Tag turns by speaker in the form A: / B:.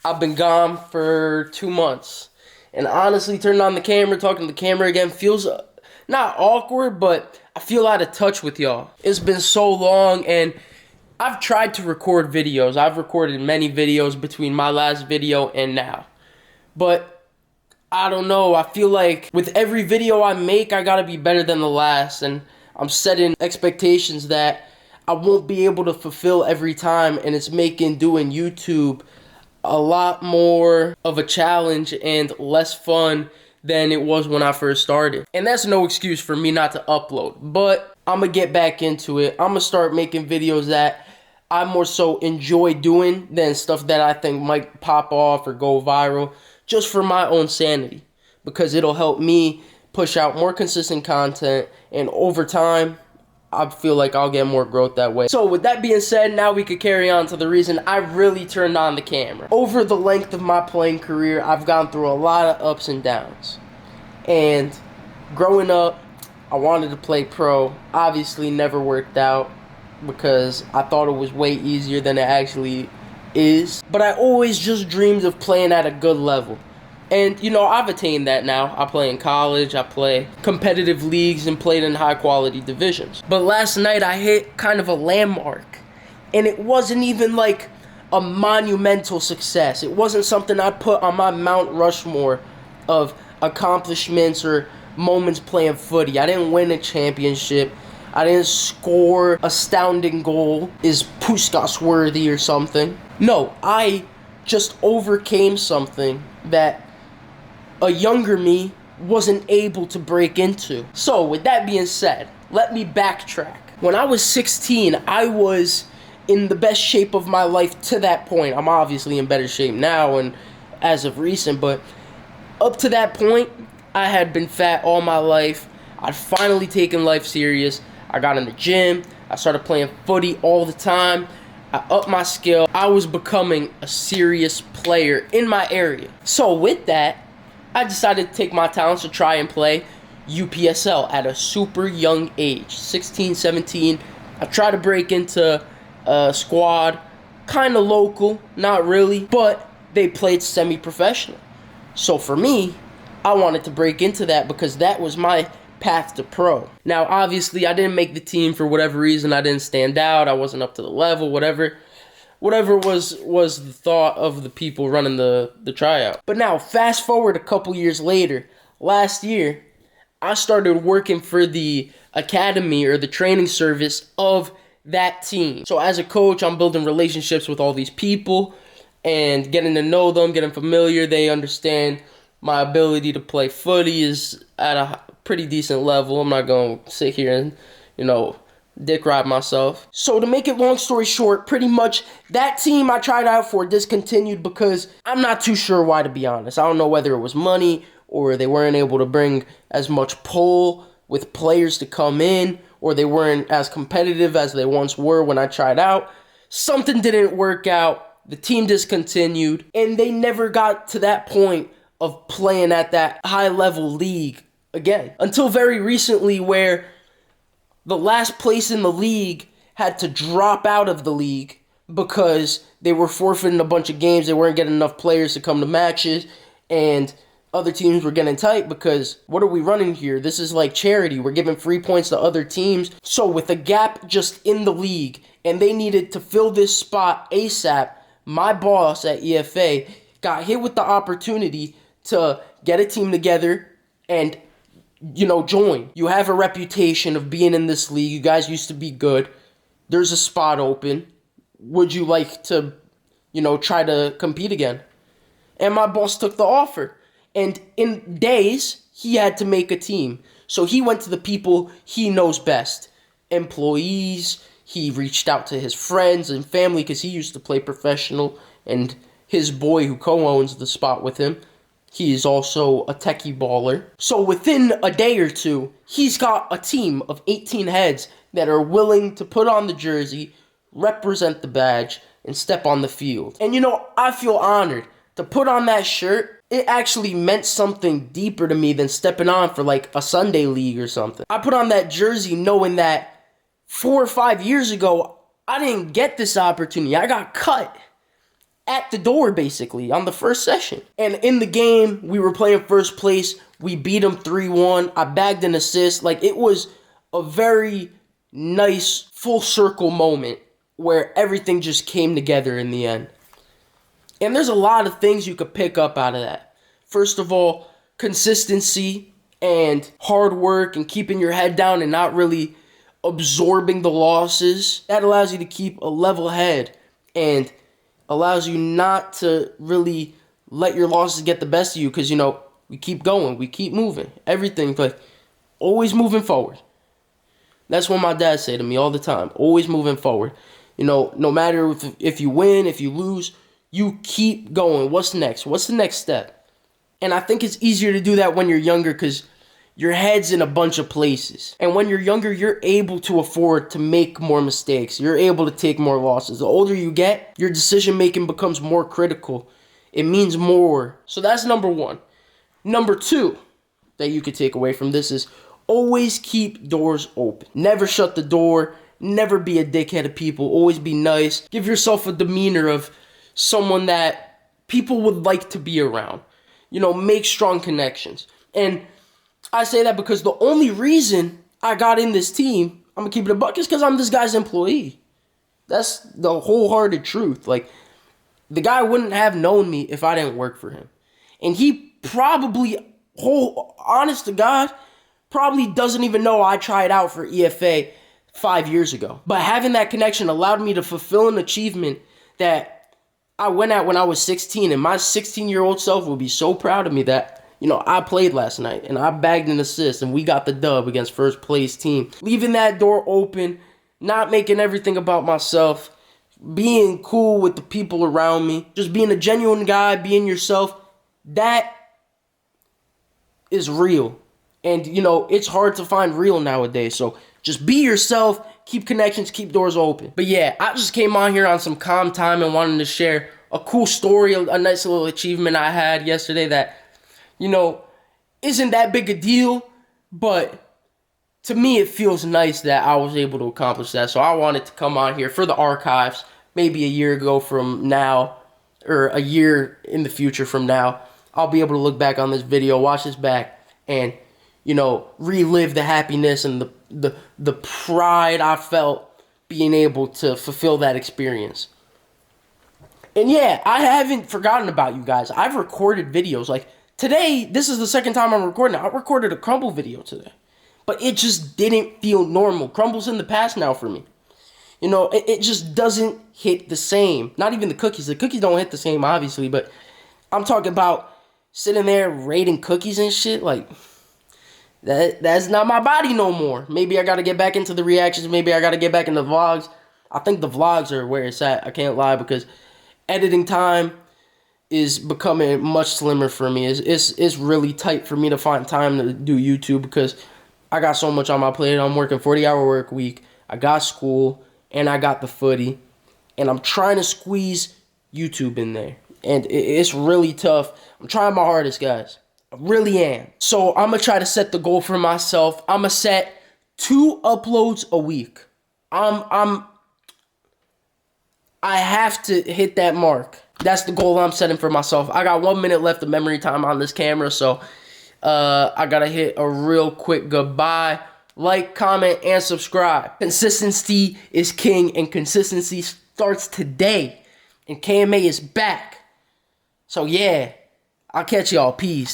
A: I've been gone for 2 months. And honestly, turning on the camera, talking to the camera again feels not awkward, but I feel out of touch with y'all. It's been so long, and I've tried to record videos. I've recorded many videos between my last video and now. But I don't know, I feel like with every video I make, I gotta be better than the last. And I'm setting expectations that I won't be able to fulfill every time, and it's making doing YouTube a lot more of a challenge and less fun than it was when I first started. And that's no excuse for me not to upload, but I'm gonna get back into it. I'm gonna start making videos that I more so enjoy doing than stuff that I think might pop off or go viral, just for my own sanity, because it'll help me push out more consistent content, and over time I feel like I'll get more growth that way. So with that being said, now we could carry on to the reason I really turned on the camera. Over the length of my playing career, I've gone through a lot of ups and downs. And growing up, I wanted to play pro. Obviously never worked out because I thought it was way easier than it actually is. But I always just dreamed of playing at a good level. And, you know, I've attained that now. I play in college, I play competitive leagues, and played in high-quality divisions. But last night, I hit kind of a landmark. And it wasn't even, like, a monumental success. It wasn't something I put on my Mount Rushmore of accomplishments or moments playing footy. I didn't win a championship. I didn't score astounding goal. Is Puskas worthy or something? No, I just overcame something that a younger me wasn't able to break into. So with that being said, let me backtrack. When I was 16, I was in the best shape of my life to that point. I'm obviously in better shape now and as of recent, but up to that point, I had been fat all my life. I'd finally taken life serious. I got in the gym. I started playing footy all the time. I upped my skill. I was becoming a serious player in my area. So with that, I decided to take my talents to try and play UPSL at a super young age, 16, 17. I tried to break into a squad, kind of local, not really, but they played semi-professional. So for me, I wanted to break into that because that was my path to pro. Now, obviously, I didn't make the team for whatever reason. I didn't stand out. I wasn't up to the level, whatever was the thought of the people running the tryout. But now, fast forward a couple years later, last year, I started working for the academy or the training service of that team. So as a coach, I'm building relationships with all these people and getting to know them, getting familiar. They understand my ability to play footy is at a pretty decent level. I'm not going to sit here and, dick ride myself. So to make it long story short, pretty much that team I tried out for discontinued because I'm not too sure why, to be honest. I don't know whether it was money or they weren't able to bring as much pull with players to come in, or they weren't as competitive as they once were when I tried out. Something didn't work out. The team discontinued, and they never got to that point of playing at that high-level league again. Until very recently, where the last place in the league had to drop out of the league because they were forfeiting a bunch of games. They weren't getting enough players to come to matches, and other teams were getting tight because what are we running here? This is like charity. We're giving free points to other teams. So with a gap just in the league, and they needed to fill this spot ASAP, my boss at EFA got hit with the opportunity to get a team together and join. You have a reputation of being in this league. You guys used to be good. There's a spot open. Would you like to, try to compete again? And my boss took the offer. And in days, he had to make a team. So he went to the people he knows best. Employees. He reached out to his friends and family because he used to play professional. And his boy who co-owns the spot with him, he is also a techie baller. So within a day or two, he's got a team of 18 heads that are willing to put on the jersey, represent the badge, and step on the field. And I feel honored to put on that shirt. It actually meant something deeper to me than stepping on for like a Sunday league or something. I put on that jersey knowing that 4 or 5 years ago, I didn't get this opportunity. I got cut at the door, basically, on the first session. And in the game, we were playing first place. We beat them 3-1. I bagged an assist. Like, it was a very nice full circle moment where everything just came together in the end. And there's a lot of things you could pick up out of that. First of all, consistency and hard work and keeping your head down and not really absorbing the losses. That allows you to keep a level head and allows you not to really let your losses get the best of you, because, you know, we keep going, we keep moving. Everything, like, always moving forward. That's what my dad said to me all the time. Always moving forward. You know, no matter if you win, if you lose, you keep going. What's next? What's the next step? And I think it's easier to do that when you're younger because your head's in a bunch of places. And when you're younger, you're able to afford to make more mistakes. You're able to take more losses. The older you get, your decision making becomes more critical. It means more. So that's number one. Number two that you could take away from this is always keep doors open. Never shut the door. Never be a dickhead to people. Always be nice. Give yourself a demeanor of someone that people would like to be around. You know, make strong connections. And I say that because the only reason I got in this team, I'm going to keep it a buck, is because I'm this guy's employee. That's the wholehearted truth. Like, the guy wouldn't have known me if I didn't work for him. And he probably, honest to God, probably doesn't even know I tried out for EFA 5 years ago. But having that connection allowed me to fulfill an achievement that I went at when I was 16. And my 16-year-old self will be so proud of me that, you know, I played last night and I bagged an assist and we got the dub against first place team. Leaving that door open, not making everything about myself, being cool with the people around me, just being a genuine guy, being yourself, that is real. And, you know, it's hard to find real nowadays. So just be yourself, keep connections, keep doors open. But yeah, I just came on here on some calm time and wanted to share a cool story, a nice little achievement I had yesterday that, you know, isn't that big a deal, but to me it feels nice that I was able to accomplish that. So I wanted to come on here for the archives, maybe a year ago from now, or a year in the future from now. I'll be able to look back on this video, watch this back, and, you know, relive the happiness and the pride I felt being able to fulfill that experience. And yeah, I haven't forgotten about you guys. I've recorded videos. Like, today, this is the second time I'm recording. I recorded a Crumble video today. But it just didn't feel normal. Crumble's in the past now for me. You know, it just doesn't hit the same. Not even the cookies. The cookies don't hit the same, obviously. But I'm talking about sitting there rating cookies and shit. Like, that's not my body no more. Maybe I got to get back into the reactions. Maybe I got to get back into vlogs. I think the vlogs are where it's at. I can't lie, because editing time is becoming much slimmer for me. It's really tight for me to find time to do YouTube because I got so much on my plate. I'm working 40-hour work week. I got school and I got the footy, and I'm trying to squeeze YouTube in there, and it's really tough. I'm trying my hardest, guys. I really am. So I'm gonna try to set the goal for myself. I'm gonna set 2 uploads a week. I have to hit that mark. That's the goal I'm setting for myself. I got 1 minute left of memory time on this camera, so I gotta hit a real quick goodbye. Like, comment, and subscribe. Consistency is king, and consistency starts today. And KMA is back. So yeah, I'll catch y'all. Peace.